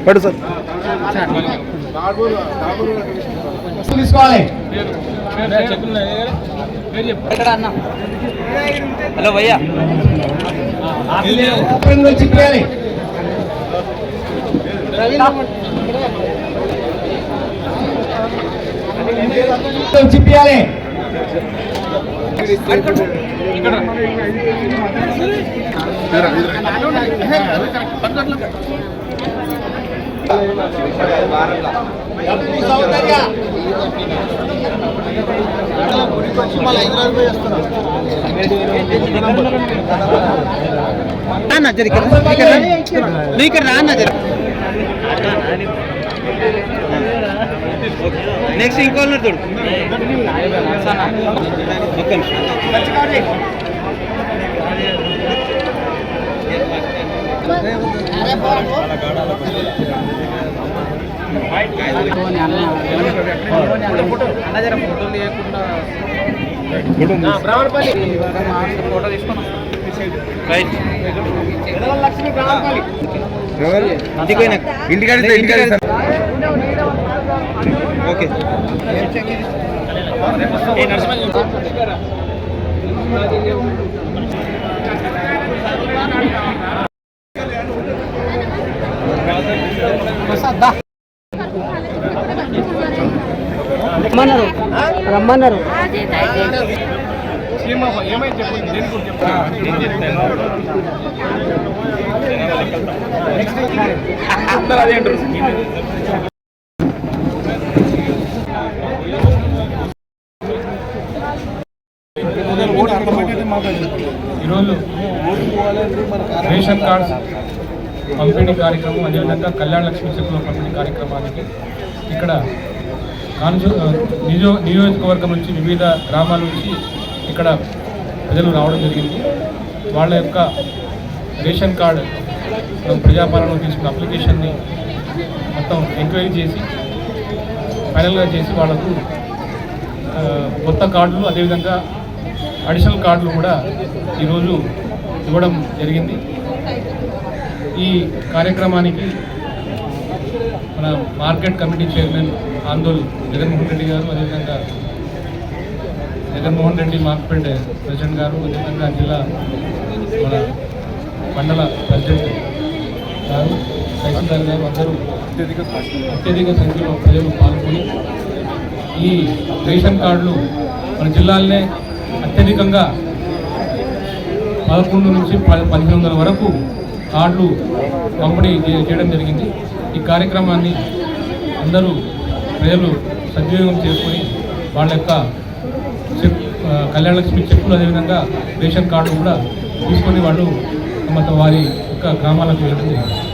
పడు సార్ తీసుకోవాలి. హలో భయ్యా చిప్పాలి. చిప్పాలి. నెక్స్ట్ ఇంకో చూడు ఫోటో తీసుకున్నా ఇంటికి ఓకే రమ్మన్నారు ఈరోజు రేషన్ కార్డ్స్ పంపిణీ కార్యక్రమం, అదేవిధంగా కళ్యాణ లక్ష్మి చెక్కుల పంపిణీ కార్యక్రమానికి ఇక్కడ నియోజకవర్గం నుంచి వివిధ గ్రామాల నుంచి ఇక్కడ ప్రజలు రావడం జరిగింది. వాళ్ళ యొక్క రేషన్ కార్డు ప్రజాపాలన తీసుకున్న అప్లికేషన్ని మొత్తం ఎంక్వైరీ చేసి ఫైనల్గా చేసి వాళ్ళకు కొత్త కార్డులు అదేవిధంగా అడిషనల్ కార్డులు కూడా ఈరోజు ఇవ్వడం జరిగింది. ఈ కార్యక్రమానికి మన market committee chairman Andole Jaganmohan Reddy గారు, అదేవిధంగా జగన్మోహన్ రెడ్డి మార్కెట్ ప్రెసిడెంట్ గారు, అదేవిధంగా జిల్లా మన మండల ప్రెసిడెంట్ గారు, తహసీల్దార్ గారు అందరూ అత్యధిక సంఖ్యలో ప్రజలు పాల్గొని ఈ రేషన్ కార్డులు మన జిల్లాలోనే అత్యధికంగా 11 నుంచి 1500 వరకు కార్డులు పంపిణీ చేయడం జరిగింది. ఈ కార్యక్రమాన్ని అందరూ ప్రజలు సద్వినియోగం చేసుకొని వాళ్ళ యొక్క కళ్యాణ లక్ష్మి చెక్కులు అదేవిధంగా రేషన్ కార్డు కూడా తీసుకొని వాళ్ళు వారి యొక్క గ్రామాలకు వెళ్ళడం జరిగింది.